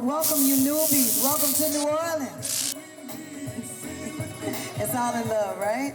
welcome you newbies. Welcome to New Orleans. It's all in love, right?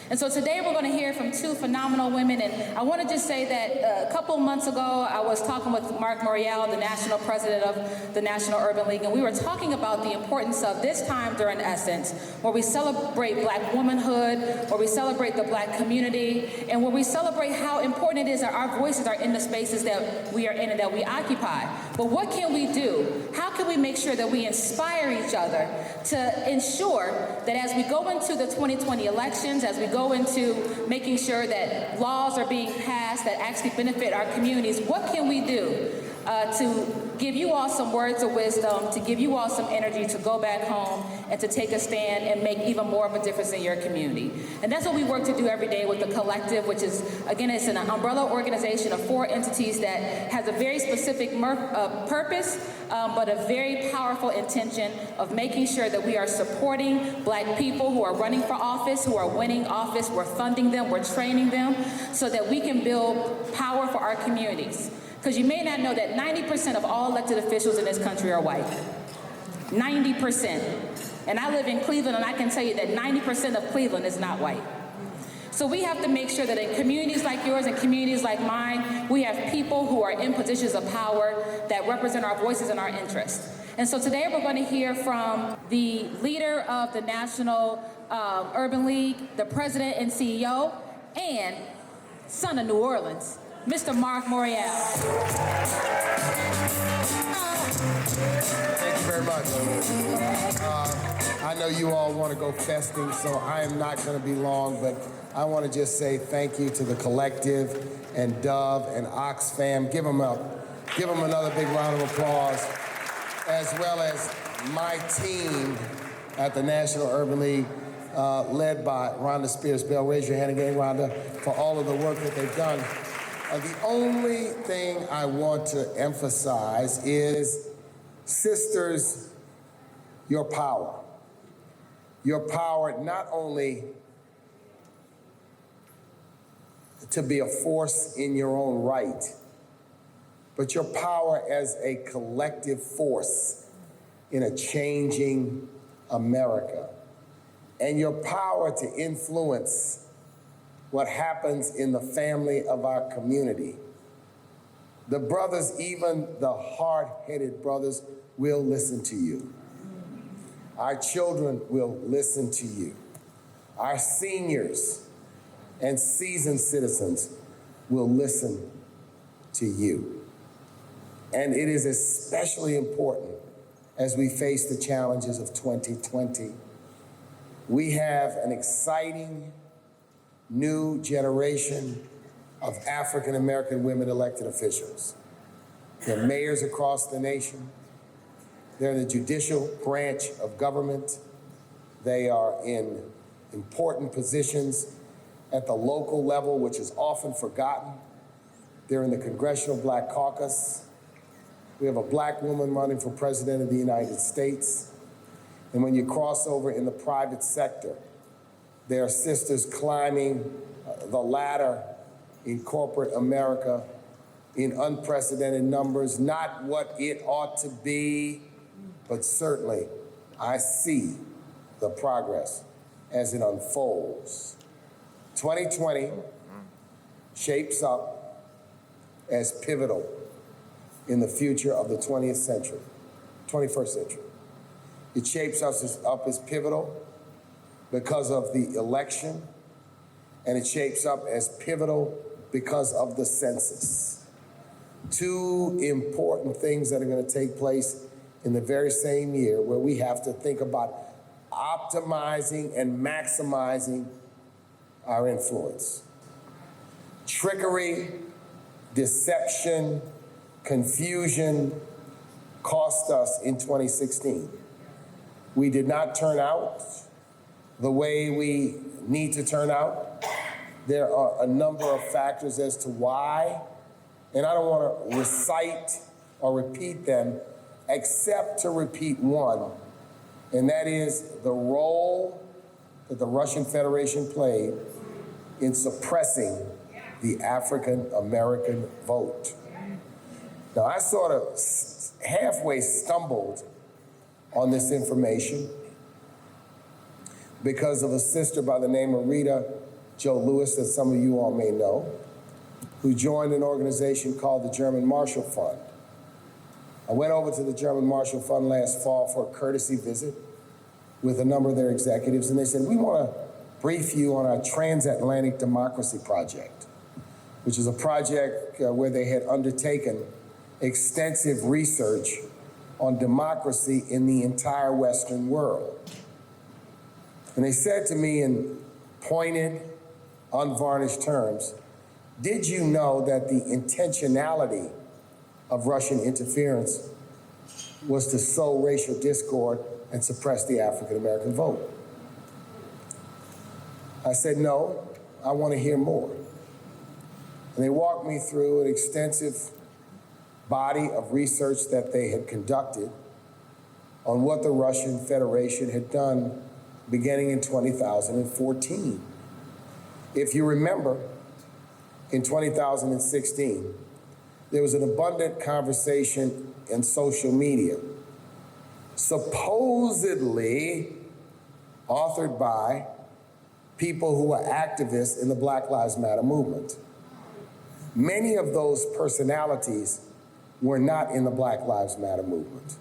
And so today we're going to hear from two phenomenal women. And I want to just say that a couple months ago, I was talking with Marc Morial, the national president of the National Urban League, and we were talking about the importance of this time during Essence, where we celebrate Black womanhood, where we celebrate the Black community, and where we celebrate how important it is that our voices are in the spaces that we are in and that we occupy. But what can we do? How can we make sure that we inspire each other to ensure that as we go into the 2020 elections, as we go into making sure that laws are being passed that actually benefit our communities, what can we do to give you all some words of wisdom, to give you all some energy to go back home and to take a stand and make even more of a difference in your community? And that's what we work to do every day with the Collective, which is, again, it's an umbrella organization of 4 entities that has a very specific purpose, but a very powerful intention of making sure that we are supporting Black people who are running for office, who are winning office. We're funding them, we're training them, so that we can build power for our communities. Because you may not know that 90% of all elected officials in this country are white. 90%. And I live in Cleveland, and I can tell you that 90% of Cleveland is not white. So we have to make sure that in communities like yours and communities like mine, we have people who are in positions of power that represent our voices and our interests. And so today we're going to hear from the leader of the National Urban League, the president and CEO, and son of New Orleans, Mr. Marc Morial. Thank you very much. I know you all want to go festing, so I am not going to be long, but I want to just say thank you to the Collective and Dove and Oxfam. Give them another big round of applause, as well as my team at the National Urban League, led by Rhonda Spears-Bell. Raise your hand again, Rhonda, for all of the work that they've done. The only thing I want to emphasize is, sisters, your power. Your power not only to be a force in your own right, but your power as a collective force in a changing America. And your power to influence what happens in the family of our community. The brothers, even the hard-headed brothers, will listen to you. Our children will listen to you. Our seniors and seasoned citizens will listen to you. And it is especially important as we face the challenges of 2020. We have an exciting new generation of African-American women elected officials. They're mayors across the nation. They're in the judicial branch of government. They are in important positions at the local level, which is often forgotten. They're in the Congressional Black Caucus. We have a Black woman running for president of the United States. And when you cross over in the private sector, there are sisters climbing the ladder in corporate America in unprecedented numbers. Not what it ought to be, but certainly I see the progress as it unfolds. 2020 shapes up as pivotal in the future of the 21st century. It shapes us up as pivotal because of the election, and it shapes up as pivotal because of the census. 2 important things that are going to take place in the very same year, where we have to think about optimizing and maximizing our influence. Trickery, deception, confusion cost us in 2016. We did not turn out the way we need to turn out. There are a number of factors as to why, and I don't want to recite or repeat them, except to repeat one, and that is the role that the Russian Federation played in suppressing the African American vote. Now, I sort of halfway stumbled on this information because of a sister by the name of Rita Joe Lewis, that some of you all may know, who joined an organization called the German Marshall Fund. I went over to the German Marshall Fund last fall for a courtesy visit with a number of their executives, and they said, we want to brief you on our transatlantic democracy project, which is a project where they had undertaken extensive research on democracy in the entire Western world. And they said to me in pointed, unvarnished terms, did you know that the intentionality of Russian interference was to sow racial discord and suppress the African American vote? I said, no, I want to hear more. And they walked me through an extensive body of research that they had conducted on what the Russian Federation had done beginning in 2014. If you remember, in 2016, there was an abundant conversation in social media, supposedly authored by people who were activists in the Black Lives Matter movement. Many of those personalities were not in the Black Lives Matter movement.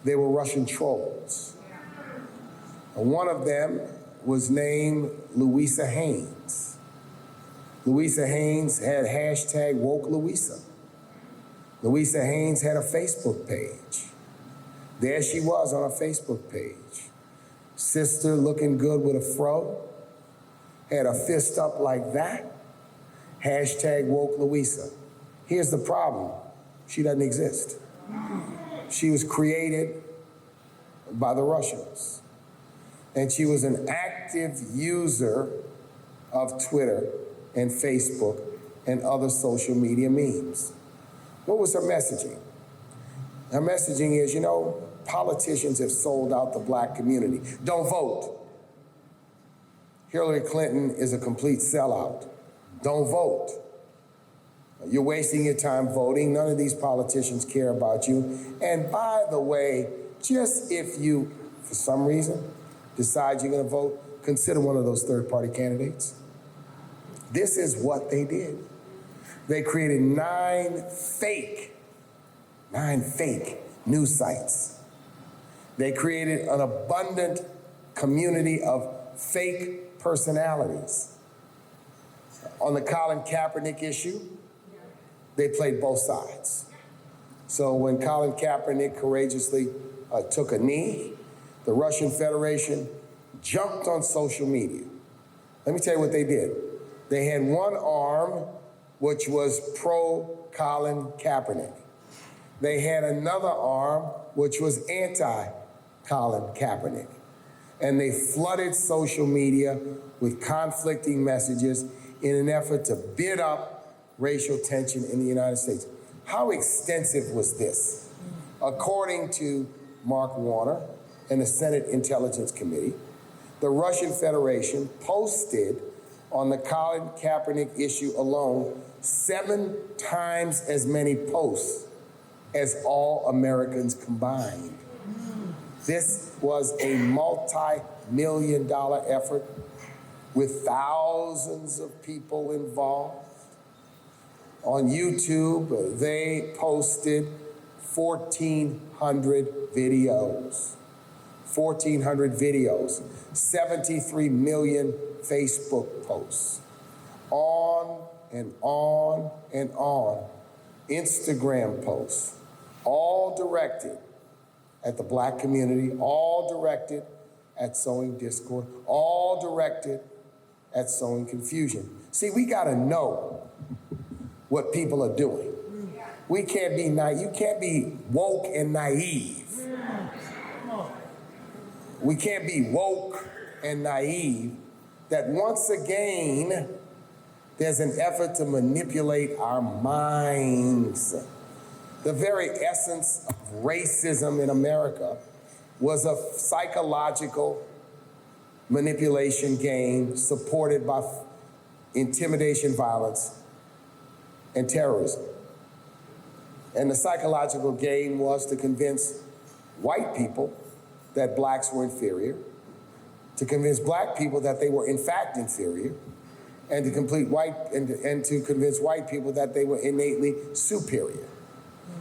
They were Russian trolls. And one of them was named Louisa Haynes. Louisa Haynes had hashtag woke Louisa. Louisa Haynes had a Facebook page. There she was on a Facebook page. Sister looking good with a fro, had a fist up like that, hashtag woke Louisa. Here's the problem, she doesn't exist. She was created by the Russians. And she was an active user of Twitter and Facebook and other social media memes. What was her messaging? Her messaging is, politicians have sold out the black community. Don't vote. Hillary Clinton is a complete sellout. Don't vote. You're wasting your time voting. None of these politicians care about you. And by the way, just if you, for some reason, decide you're going to vote, consider one of those third-party candidates. This is what they did. They created 9 fake news sites. They created an abundant community of fake personalities. On the Colin Kaepernick issue, they played both sides. So when Colin Kaepernick courageously took a knee, the Russian Federation jumped on social media. Let me tell you what they did. They had one arm which was pro-Colin Kaepernick. They had another arm which was anti-Colin Kaepernick. And they flooded social media with conflicting messages in an effort to bid up racial tension in the United States. How extensive was this? According to Mark Warner and the Senate Intelligence Committee, the Russian Federation posted on the Colin Kaepernick issue alone 7 times as many posts as all Americans combined. This was a multi-million-dollar effort with thousands of people involved. On YouTube, they posted 1,400 videos. 1,400 videos, 73 million Facebook posts, on and on and on. Instagram posts, all directed at the black community, all directed at sowing discord, all directed at sowing confusion. See, we gotta know what people are doing. We can't be naive. You can't be woke and naive. We can't be woke and naive that once again, there's an effort to manipulate our minds. The very essence of racism in America was a psychological manipulation game supported by intimidation, violence, and terrorism. And the psychological game was to convince white people that blacks were inferior, to convince black people that they were in fact inferior, and to to convince white people that they were innately superior.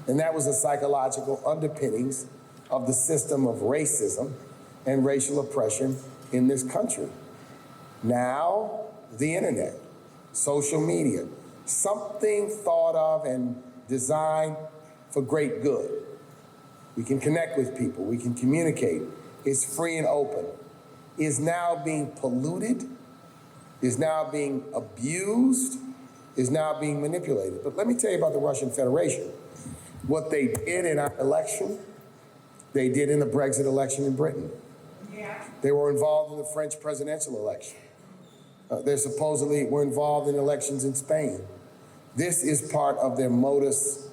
And that was the psychological underpinnings of the system of racism and racial oppression in this country. Now, the internet, social media, something thought of and designed for great good. We can connect with people, we can communicate. It's free and open. Is now being polluted, is now being abused, is now being manipulated. But let me tell you about the Russian Federation. What they did in our election, they did in the Brexit election in Britain. They were involved in the French presidential election. They supposedly were involved in elections in Spain. This is part of their modus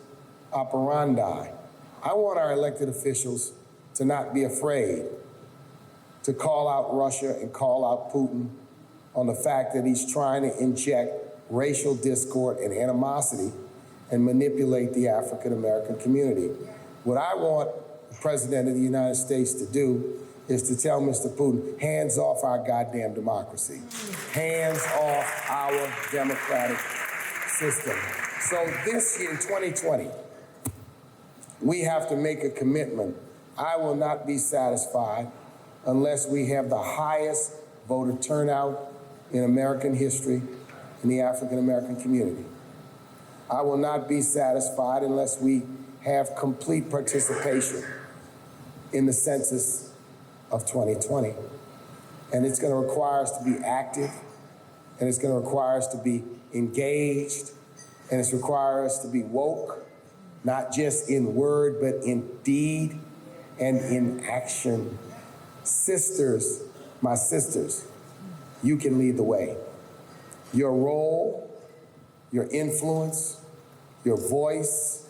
operandi. I want our elected officials to not be afraid to call out Russia and call out Putin on the fact that he's trying to inject racial discord and animosity and manipulate the African American community. What I want the President of the United States to do is to tell Mr. Putin, hands off our goddamn democracy. Hands off our democratic system. So this year, 2020, we have to make a commitment. I will not be satisfied unless we have the highest voter turnout in American history in the African American community. I will not be satisfied unless we have complete participation in the census of 2020. And it's going to require us to be active, and it's going to require us to be engaged, and it's require us to be woke, not just in word, but in deed and in action. Sisters, my sisters, you can lead the way. Your role, your influence, your voice,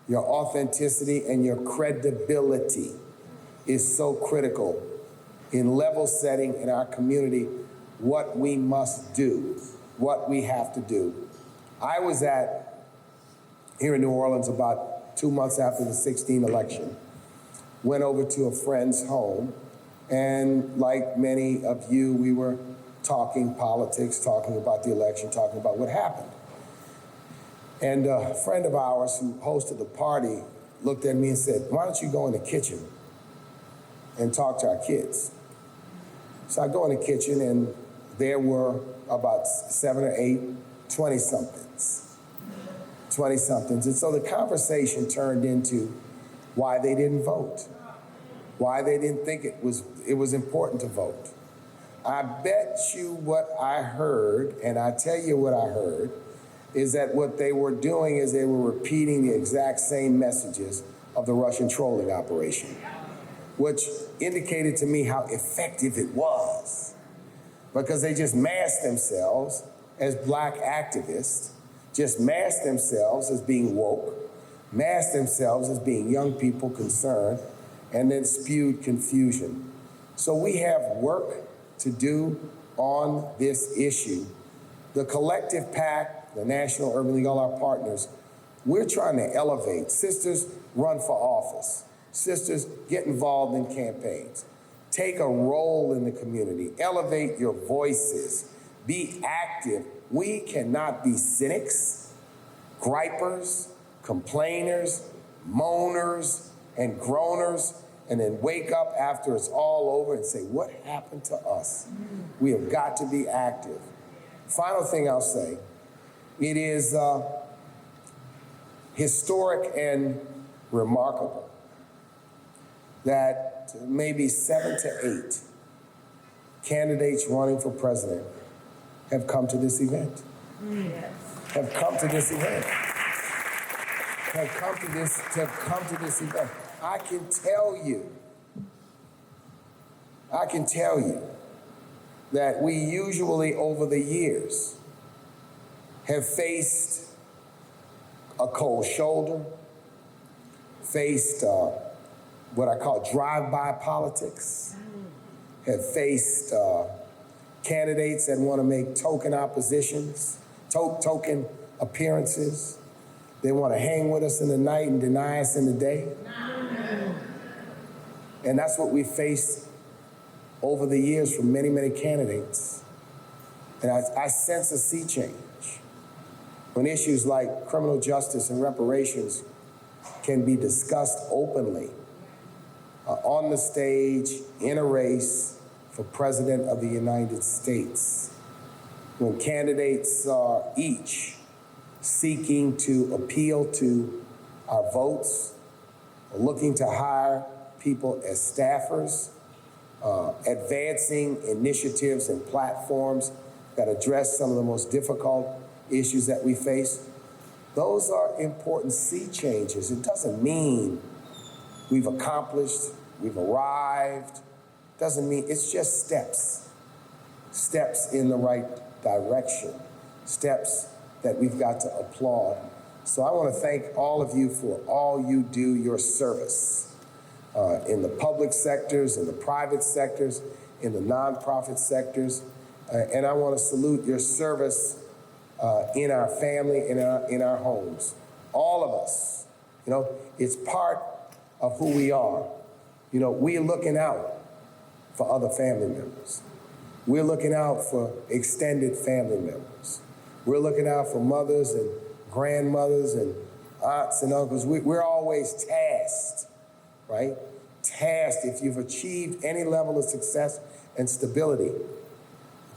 your authenticity, and your credibility is so critical in level setting in our community what we must do, what we have to do. I was here in New Orleans about 2 months after the 2016 election, went over to a friend's home, and like many of you, we were talking politics, talking about the election, talking about what happened. And a friend of ours who hosted the party looked at me and said, why don't you go in the kitchen and talk to our kids? So I go in the kitchen, and there were about 7 or 8 20-somethings. And so the conversation turned into why they didn't vote, why they didn't think it was important to vote. I bet you what I heard, and I tell you what I heard, is that what they were doing is they were repeating the exact same messages of the Russian trolling operation, which indicated to me how effective it was, because they just masked themselves as black activists, just masked themselves as being woke, masked themselves as being young people concerned, and then spewed confusion. So we have work to do on this issue. The collective PAC, the National Urban League, all our partners, we're trying to elevate. Sisters, run for office. Sisters, get involved in campaigns. Take a role in the community. Elevate your voices. Be active. We cannot be cynics, gripers, complainers, moaners, and groaners, and then wake up after it's all over and say, what happened to us? We have got to be active. Final thing I'll say, it is historic and remarkable that maybe 7 to 8 candidates running for president have come to this event. Have come to this event. Have come to this event. I can tell you that we usually over the years have faced a cold shoulder, faced what I call drive-by politics, have faced candidates that want to make token oppositions, token appearances, They want to hang with us in the night and deny us in the day. And that's what we faced over the years from many, many candidates. And I sense a sea change when issues like criminal justice and reparations can be discussed openly on the stage, in a race for President of the United States. When candidates are each seeking to appeal to our votes, looking to hire people as staffers, advancing initiatives and platforms that address some of the most difficult issues that we face. Those are important sea changes. It doesn't mean we've accomplished, we've arrived. Doesn't mean, it's just steps. Steps in the right direction. Steps that we've got to applaud. So I want to thank all of you for all you do, your service in the public sectors, in the private sectors, in the nonprofit sectors. And I want to salute your service in our family, in our homes. All of us, you know, it's part of who we are. You know, we're looking out for other family members. We're looking out for extended family members. We're looking out for mothers and grandmothers and aunts and uncles. We're always tasked, right? Tasked, if you've achieved any level of success and stability,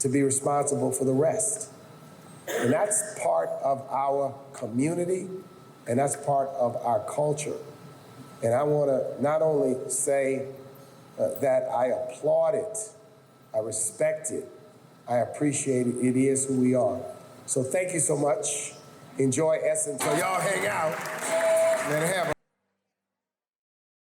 to be responsible for the rest. And that's part of our community, and that's part of our culture. And I want to not only say that I applaud it, I respect it, I appreciate it. It is who we are. So thank you so much. Enjoy Essence. So y'all hang out and have a